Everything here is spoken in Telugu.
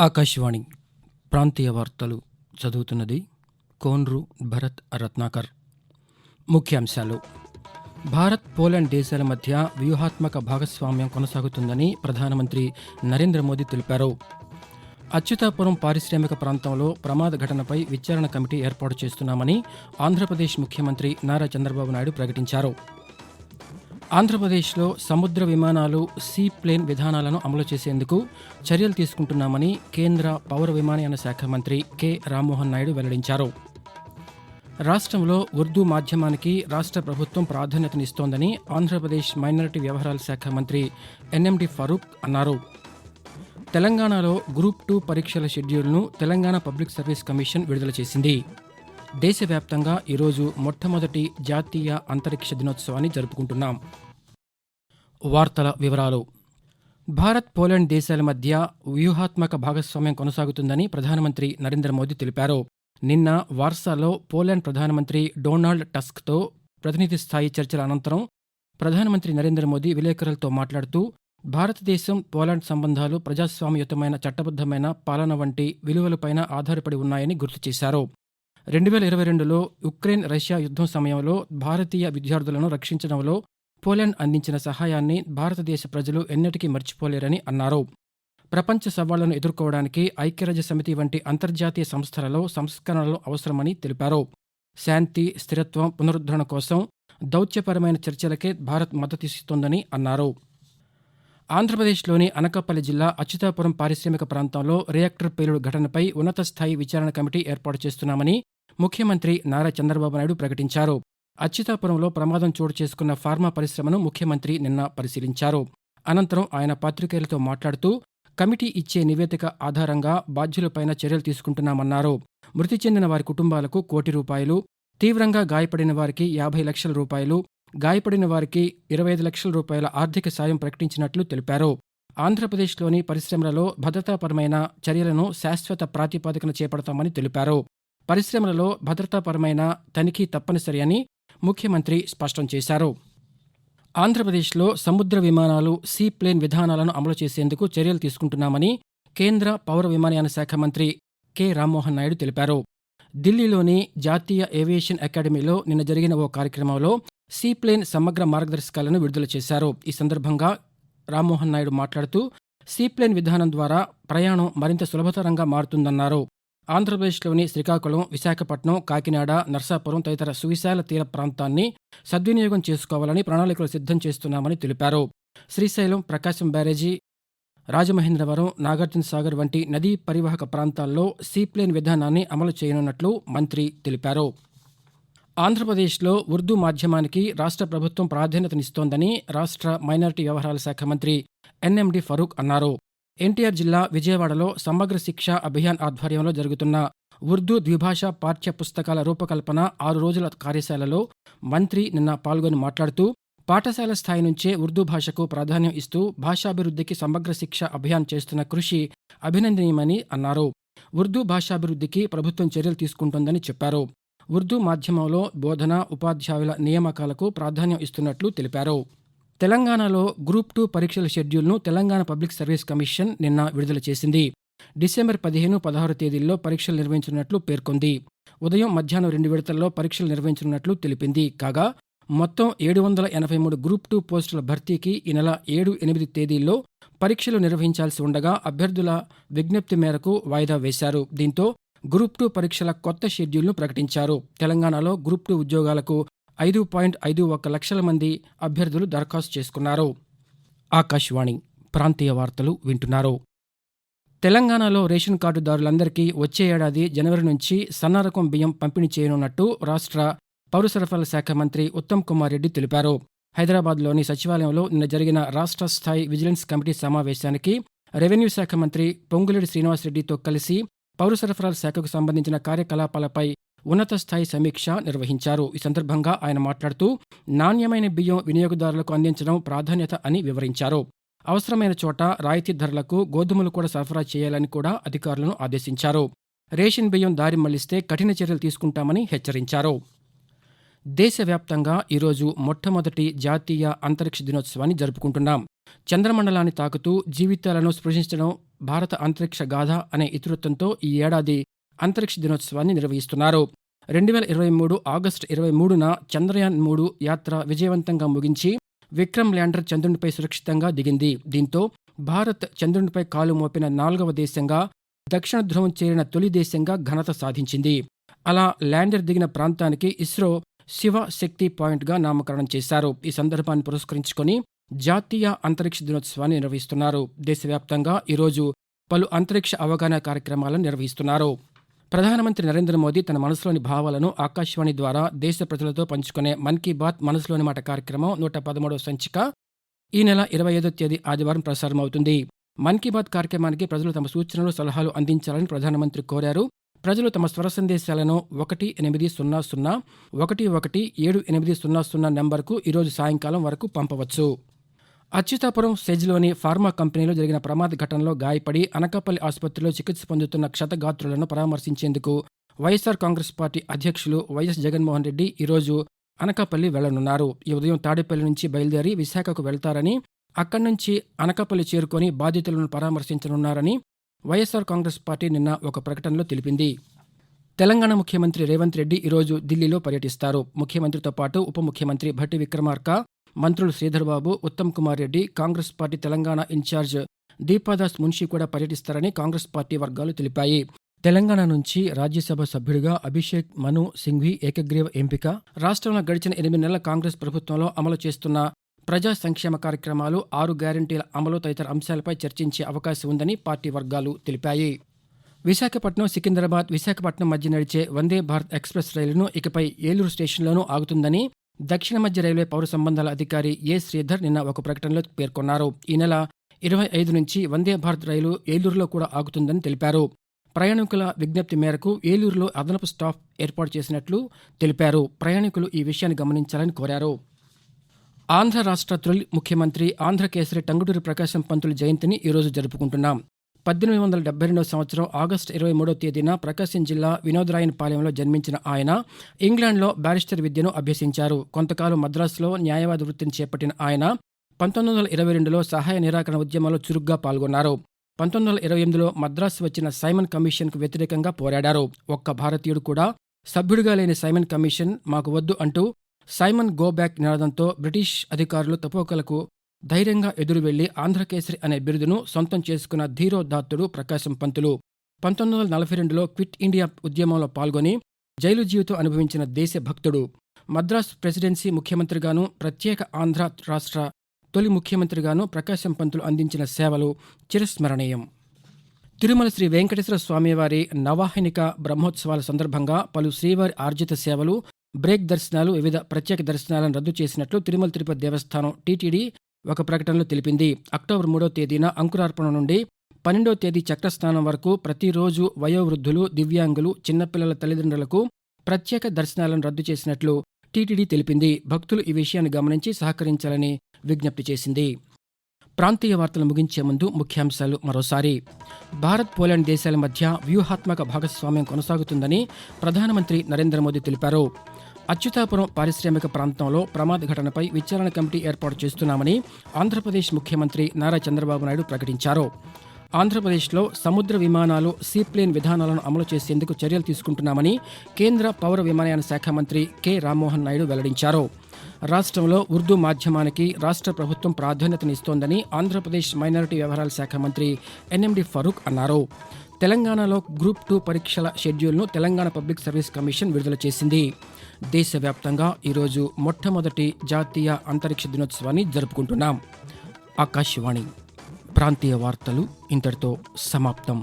ఆకాశవాణి ప్రాంతీయ వార్తలు చదువుతున్నది కోన్రు భరత్ రత్నాకర్. ముఖ్యాంశాలు. భారత్, పోలాండ్ దేశాల మధ్య వ్యూహాత్మక భాగస్వామ్యం కొనసాగుతుందని ప్రధానమంత్రి నరేంద్ర మోదీ తెలిపారు. అచ్యుతాపురం పారిశ్రామిక ప్రాంతంలో ప్రమాద ఘటనపై విచారణ కమిటీ ఏర్పాటు చేస్తున్నామని ఆంధ్రప్రదేశ్ ముఖ్యమంత్రి నారా చంద్రబాబు నాయుడు ప్రకటించారు. ఆంధ్రప్రదేశ్లో సముద్ర విమానాలు, సీ ప్లేన్ విధానాలను అమలు చేసేందుకు చర్యలు తీసుకుంటున్నామని కేంద్ర పౌర విమానయాన శాఖ మంత్రి కె రామ్మోహన్ నాయుడు వెల్లడించారు. రాష్ట్రంలో ఉర్దూ మాధ్యమానికి రాష్ట్ర ప్రభుత్వం ప్రాధాన్యతనిస్తోందని ఆంధ్రప్రదేశ్ మైనారిటీ వ్యవహారాల శాఖ మంత్రి ఎన్ఎండి ఫరూక్ అన్నారు. తెలంగాణలో గ్రూప్ 2 పరీక్షల షెడ్యూల్ను తెలంగాణ పబ్లిక్ సర్వీస్ కమిషన్ విడుదల చేసింది. దేశవ్యాప్తంగా ఈరోజు మొట్టమొదటి జాతీయ అంతరిక్ష దినోత్సవాన్ని జరుపుకుంటున్నాం. వార్తల వివరాలు. భారత్, పోలాండ్ దేశాల మధ్య వ్యూహాత్మక భాగస్వామ్యం కొనసాగుతుందని ప్రధానమంత్రి నరేంద్ర మోదీ తెలిపారు. నిన్న వార్సాలో పోలాండ్ ప్రధానమంత్రి డొనాల్డ్ టస్క్తో ప్రతినిధి స్థాయి చర్చల అనంతరం ప్రధానమంత్రి నరేంద్ర మోదీ విలేకరులతో మాట్లాడుతూ భారతదేశం, పోలాండ్ సంబంధాలు ప్రజాస్వామ్యయుతమైన, చట్టబద్దమైన పాలన వంటి విలువలపైన ఆధారపడి ఉన్నాయని గుర్తు చేశారు. 2022లో ఉక్రెయిన్ రష్యా యుద్ధం సమయంలో భారతీయ విద్యార్థులను రక్షించడంలో పోలాండ్ అందించిన సహాయాన్ని భారతదేశ ప్రజలు ఎన్నటికీ మర్చిపోలేరని అన్నారు. ప్రపంచ సవాళ్లను ఎదుర్కోవడానికి ఐక్యరాజ్యసమితి వంటి అంతర్జాతీయ సంస్థలలో సంస్కరణలు అవసరమని తెలిపారు. శాంతి, స్థిరత్వం, పునరుద్ధరణ కోసం దౌత్యపరమైన చర్చలకే భారత్ మద్దతిస్తోందని అన్నారు. ఆంధ్రప్రదేశ్లోని అనకాపల్లి జిల్లా అచ్యుతాపురం పారిశ్రామిక ప్రాంతంలో రియాక్టర్ పేలుడు ఘటనపై ఉన్నత స్థాయి విచారణ కమిటీ ఏర్పాటు చేస్తున్నామని ముఖ్యమంత్రి నారా చంద్రబాబు నాయుడు ప్రకటించారు. అచ్యుతాపురంలో ప్రమాదం చోటు చేసుకున్న ఫార్మా పరిశ్రమను ముఖ్యమంత్రి నిన్న పరిశీలించారు. అనంతరం ఆయన పాత్రికేయులతో మాట్లాడుతూ కమిటీ ఇచ్చే నివేదిక ఆధారంగా బాధ్యులపైన చర్యలు తీసుకుంటున్నామన్నారు. మృతి చెందిన వారి కుటుంబాలకు ₹1,00,00,000, తీవ్రంగా గాయపడిన వారికి ₹50 లక్షలు, గాయపడిన వారికి ₹25 లక్షల ఆర్థిక సాయం ప్రకటించినట్లు తెలిపారు. ఆంధ్రప్రదేశ్లోని పరిశ్రమలలో భద్రతాపరమైన చర్యలను శాశ్వత ప్రాతిపదికన చేపడతామని తెలిపారు. పరిశ్రమలలో భద్రతాపరమైన తనిఖీ తప్పనిసరి అని ముఖ్యమంత్రి స్పష్టం చేశారు. ఆంధ్రప్రదేశ్లో సముద్ర విమానాలు, సీ ప్లేన్ విధానాలను అమలు చేసేందుకు చర్యలు తీసుకుంటున్నామని కేంద్ర పౌర విమానయాన శాఖ మంత్రి కె రామ్మోహన్ నాయుడు తెలిపారు. ఢిల్లీలోని జాతీయ ఏవియేషన్ అకాడమీలో నిన్న జరిగిన ఓ కార్యక్రమంలో సీ ప్లేన్ సమగ్ర మార్గదర్శకాలను విడుదల చేశారు. ఈ సందర్భంగా రామ్మోహన్ నాయుడు మాట్లాడుతూ సీ ప్లేన్ విధానం ద్వారా ప్రయాణం మరింత సులభతరంగా మారుతుందన్నారు. ఆంధ్రప్రదేశ్లోని శ్రీకాకుళం, విశాఖపట్నం, కాకినాడ, నర్సాపురం తదితర సువిశాల తీర ప్రాంతాన్ని సద్వినియోగం చేసుకోవాలని ప్రణాళికలు సిద్ధం చేస్తున్నామని తెలిపారు. శ్రీశైలం, ప్రకాశం బ్యారేజీ, రాజమహేంద్రవరం, నాగార్జునసాగర్ వంటి నదీ పరివాహక ప్రాంతాల్లో సీ ప్లేన్ విధానాన్ని అమలు చేయనున్నట్లు మంత్రి తెలిపారు. ఆంధ్రప్రదేశ్లో ఉర్దూ మాధ్యమానికి రాష్ట్ర ప్రభుత్వం ప్రాధాన్యతనిస్తోందని రాష్ట్ర మైనారిటీ వ్యవహారాల శాఖ మంత్రి ఎన్ఎండి ఫరూక్ అన్నారు. ఎన్టీఆర్ జిల్లా విజయవాడలో సమగ్ర శిక్ష అభియాన్ ఆధ్వర్యంలో జరుగుతున్న ఉర్దూ ద్విభాషా పాఠ్య పుస్తకాల రూపకల్పన 6 రోజుల కార్యశాలలో మంత్రి నిన్న పాల్గొని మాట్లాడుతూ పాఠశాల స్థాయి నుంచే ఉర్దూ భాషకు ప్రాధాన్యం ఇస్తూ భాషాభివృద్ధికి సమగ్ర శిక్ష అభియాన్ చేస్తున్న కృషి అభినందనీయమని అన్నారు. ఉర్దూ భాషాభివృద్ధికి ప్రభుత్వం చర్యలు తీసుకుంటోందని చెప్పారు. ఉర్దూ మాధ్యమంలో బోధన, ఉపాధ్యాయుల నియామకాలకు ప్రాధాన్యం ఇస్తున్నట్లు తెలిపారు. తెలంగాణలో గ్రూప్ 2 పరీక్షల షెడ్యూల్ను తెలంగాణ పబ్లిక్ సర్వీస్ కమిషన్ నిన్న విడుదల చేసింది. డిసెంబర్ 15, 16 తేదీల్లో పరీక్షలు నిర్వహించనున్నట్లు పేర్కొంది. ఉదయం, మధ్యాహ్నం 2 విడతల్లో పరీక్షలు నిర్వహించనున్నట్లు తెలిపింది. కాగా మొత్తం 783 గ్రూప్ 2 పోస్టుల భర్తీకి ఈ నెల 7, 8 తేదీల్లో పరీక్షలు నిర్వహించాల్సి ఉండగా అభ్యర్థుల విజ్ఞప్తి మేరకు వాయిదా వేశారు. దీంతో గ్రూప్ 2 పరీక్షల కొత్త షెడ్యూల్ను ప్రకటించారు. తెలంగాణలో గ్రూప్ 2 ఉద్యోగాలకు 5.51 లక్షల మంది అభ్యర్థులు దరఖాస్తు చేసుకున్నారు. ఆకాశవాణి ప్రాంతీయ వార్తలు వింటున్నారు. తెలంగాణలో రేషన్ కార్డుదారులందరికీ వచ్చే ఏడాది జనవరి నుంచి సన్నరకం బియ్యం పంపిణీ చేయనున్నట్టు రాష్ట్ర పౌర సరఫరాల శాఖ మంత్రి ఉత్తమ్ కుమార్ రెడ్డి తెలిపారు. హైదరాబాద్లోని సచివాలయంలో నిన్న జరిగిన రాష్ట్ర స్థాయి విజిలెన్స్ కమిటీ సమావేశానికి రెవెన్యూ శాఖ మంత్రి పొంగులేటి శ్రీనివాసరెడ్డితో కలిసి పౌర సరఫరాల శాఖకు సంబంధించిన కార్యకలాపాలపై ఉన్నత స్థాయి సమీక్ష నిర్వహించారు. ఈ సందర్భంగా ఆయన మాట్లాడుతూ నాణ్యమైన బియ్యం వినియోగదారులకు అందించడం ప్రాధాన్యత అని వివరించారు. అవసరమైన చోట రాయితీ ధరలకు గోధుమలు కూడా సరఫరా చేయాలని కూడా అధికారులను ఆదేశించారు. రేషన్ బియ్యం దారి మళ్లిస్తే కఠిన చర్యలు తీసుకుంటామని హెచ్చరించారు. దేశవ్యాప్తంగా ఈరోజు మొట్టమొదటి జాతీయ అంతరిక్ష దినోత్సవాన్ని జరుపుకుంటున్నాం. చంద్రమండలాన్ని తాకుతూ జీవితాలను స్పృశించడం భారత అంతరిక్ష గాథ అనే ఇతివృత్తంతో ఈ ఏడాది అంతరిక్ష దినోత్సవాన్ని నిర్వహిస్తున్నారు. 2023 ఆగస్టు 23న చంద్రయాన్-3 యాత్ర విజయవంతంగా ముగించి విక్రమ్ ల్యాండర్ చంద్రునిపై సురక్షితంగా దిగింది. దీంతో భారత్ చంద్రునిపై కాలు మోపిన 4వ దేశంగా, దక్షిణ ధ్రువం చేరిన తొలి దేశంగా ఘనత సాధించింది. అలా ల్యాండర్ దిగిన ప్రాంతానికి ఇస్రో శివ శక్తి పాయింట్గా నామకరణం చేశారు. ఈ సందర్భాన్ని పురస్కరించుకొని జాతీయ అంతరిక్ష దినోత్సవాన్ని నిర్వహిస్తున్నారు. దేశవ్యాప్తంగా ఈరోజు పలు అంతరిక్ష అవగాహన కార్యక్రమాలను నిర్వహిస్తున్నారు. ప్రధానమంత్రి నరేంద్ర మోదీ తన మనసులోని భావాలను ఆకాశవాణి ద్వారా దేశ ప్రజలతో పంచుకునే మన్ కీ బాత్ మనసులోని మాట కార్యక్రమం 113వ సంచిక ఈ నెల 25వ తేదీ ఆదివారం ప్రసారమవుతుంది. మన్ కీ బాత్ కార్యక్రమానికి ప్రజలు తమ సూచనలు, సలహాలు అందించాలని ప్రధానమంత్రి కోరారు. ప్రజలు తమ స్వర సందేశాలను 18001178000 నంబర్కు ఈరోజు సాయంకాలం వరకు పంపవచ్చు. అచ్యుతాపురం సెజ్లోని ఫార్మా కంపెనీలో జరిగిన ప్రమాద ఘటనలో గాయపడి అనకాపల్లి ఆసుపత్రిలో చికిత్స పొందుతున్న క్షతగాత్రులను పరామర్శించేందుకు వైఎస్సార్ కాంగ్రెస్ పార్టీ అధ్యక్షులు వైఎస్ జగన్మోహన్ రెడ్డి ఈరోజు అనకాపల్లి వెళ్లనున్నారు. ఈ ఉదయం తాడేపల్లి నుంచి బయలుదేరి విశాఖకు వెళ్తారని, అక్కడి నుంచి అనకాపల్లి చేరుకొని బాధితులను పరామర్శించనున్నారని వైఎస్సార్ కాంగ్రెస్ పార్టీ నిన్న ఒక ప్రకటనలో తెలిపింది. తెలంగాణ ముఖ్యమంత్రి రేవంత్ రెడ్డి ఈరోజు ఢిల్లీలో పర్యటిస్తారు. ముఖ్యమంత్రితో పాటు ఉప ముఖ్యమంత్రి భట్టి విక్రమార్క, మంత్రులు శ్రీధర్బాబు, ఉత్తమ్ కుమార్ రెడ్డి, కాంగ్రెస్ పార్టీ తెలంగాణ ఇన్ఛార్జ్ దీపాదాస్ మున్షీ కూడా పర్యటిస్తారని కాంగ్రెస్ పార్టీ వర్గాలు తెలిపాయి. తెలంగాణ నుంచి రాజ్యసభ సభ్యుడిగా అభిషేక్ మను సింఘ్వి ఏకగ్రీవ ఎంపిక, రాష్ట్రంలో గడిచిన 8 నెలల కాంగ్రెస్ ప్రభుత్వంలో అమలు చేస్తున్న ప్రజా సంక్షేమ కార్యక్రమాలు, 6 గ్యారంటీల అమలు తదితర అంశాలపై చర్చించే అవకాశం ఉందని పార్టీ వర్గాలు తెలిపాయి. విశాఖపట్నం, సికింద్రాబాద్, విశాఖపట్నం మధ్య నడిచే వందే భారత్ ఎక్స్ప్రెస్ రైలును ఇకపై ఏలూరు స్టేషన్లోనూ ఆగుతుందని దక్షిణ మధ్య రైల్వే పౌర సంబంధాల అధికారి ఏ శ్రీధర్ నిన్న ఒక ప్రకటనలో పేర్కొన్నారు. ఈ నెల 25 నుంచి వందే భారత్ రైలు ఏలూరులో కూడా ఆగుతుందని తెలిపారు. ప్రయాణికుల విజ్ఞప్తి మేరకు ఏలూరులో అదనపు స్టాఫ్ ఏర్పాటు చేసినట్లు తెలిపారు. ప్రయాణికులు ఈ విషయాన్ని గమనించాలని కోరారు. ఆంధ్ర రాష్ట్ర తొలి ముఖ్యమంత్రి ఆంధ్రకేసరి టంగుటూరి ప్రకాశం పంతులు జయంతిని ఈరోజు జరుపుకుంటున్నాం. 1872 సంవత్సరం ఆగస్టు 23వ తేదీన ప్రకాశం జిల్లా వినోదరాయనపాలెంలో జన్మించిన ఆయన ఇంగ్లాండ్లో బ్యారిస్టర్ విద్యను అభ్యసించారు. కొంతకాలం మద్రాసులో న్యాయవాద వృత్తిని చేపట్టిన ఆయన 1922లో సహాయ నిరాకరణ ఉద్యమంలో చురుగ్గా పాల్గొన్నారు. 1928లో మద్రాసు వచ్చిన సైమన్ కమిషన్కు వ్యతిరేకంగా పోరాడారు. ఒక్క భారతీయుడు కూడా సభ్యుడిగా లేని సైమన్ కమిషన్ మాకు వద్దు అంటూ సైమన్ గో బ్యాక్ నినాదంతో బ్రిటిష్ అధికారులు తపోకలకు ధైర్యంగా ఎదురు వెళ్లి ఆంధ్రకేసరి అనే బిరుదును సొంతం చేసుకున్న ధీరోదాత్తుడు ప్రకాశం పంతులు. 1942లో క్విట్ ఇండియా ఉద్యమంలో పాల్గొని జైలు జీవితం అనుభవించిన దేశభక్తుడు. మద్రాసు ప్రెసిడెన్సీ ముఖ్యమంత్రిగాను, ప్రత్యేక ఆంధ్ర రాష్ట్ర తొలి ముఖ్యమంత్రిగాను ప్రకాశం పంతులు అందించిన సేవలు చిరస్మరణీయం. తిరుమల శ్రీ వెంకటేశ్వర స్వామివారి నవాహినిక బ్రహ్మోత్సవాల సందర్భంగా పలు శ్రీవారి ఆర్జిత సేవలు, బ్రేక్ దర్శనాలు, వివిధ ప్రత్యేక దర్శనాలను రద్దు చేసినట్లు తిరుమల తిరుపతి దేవస్థానం టీటీడీ ఒక ప్రకటనలో తెలిపింది. అక్టోబర్ 3వ తేదీన అంకురార్పణ నుండి 12వ తేదీ చక్రస్నానం వరకు ప్రతిరోజు వయోవృద్ధులు, దివ్యాంగులు, చిన్నపిల్లల తల్లిదండ్రులకు ప్రత్యేక దర్శనాలను రద్దు చేసినట్లు టీటీడీ తెలిపింది. భక్తులు ఈ విషయాన్ని గమనించి సహకరించాలని విజ్ఞప్తి చేసింది. ప్రాంతీయ వార్తలు ముగించే ముందు ముఖ్యాంశాలు మరోసారి. భారత్, పోలాండ్ దేశాల మధ్య వ్యూహాత్మక భాగస్వామ్యం కొనసాగుతుందని ప్రధానమంత్రి నరేంద్ర మోదీ తెలిపారు. అచ్యుతాపురం పారిశ్రామిక ప్రాంతంలో ప్రమాద ఘటనపై విచారణ కమిటీ ఏర్పాటు చేస్తున్నామని ఆంధ్రప్రదేశ్ ముఖ్యమంత్రి నారా చంద్రబాబు నాయుడు ప్రకటించారు. ఆంధ్రప్రదేశ్లో సముద్ర విమానాలు, సీప్లేన్ విధానాలను అమలు చేసేందుకు చర్యలు తీసుకుంటున్నామని కేంద్ర పౌర విమానయాన శాఖ మంత్రి కె రామ్మోహన్ నాయుడు వెల్లడించారు. రాష్ట్రంలో ఉర్దూ మాధ్యమానికి రాష్ట్ర ప్రభుత్వం ప్రాధాన్యతనిస్తోందని ఆంధ్రప్రదేశ్ మైనారిటీ వ్యవహారాల శాఖ మంత్రి ఎన్ఎండి ఫరూక్ అన్నారు. తెలంగాణలో గ్రూప్ 2 పరీక్షల షెడ్యూల్ను తెలంగాణ పబ్లిక్ సర్వీస్ కమిషన్ విడుదల చేసింది. దేశవ్యాప్తంగా ఈరోజు మొట్టమొదటి జాతీయ అంతరిక్ష దినోత్సవాన్ని జరుపుకుంటున్నాం. ఆకాశవాణి ప్రాంతీయ వార్తలు ఇంతటితో సమాప్తం.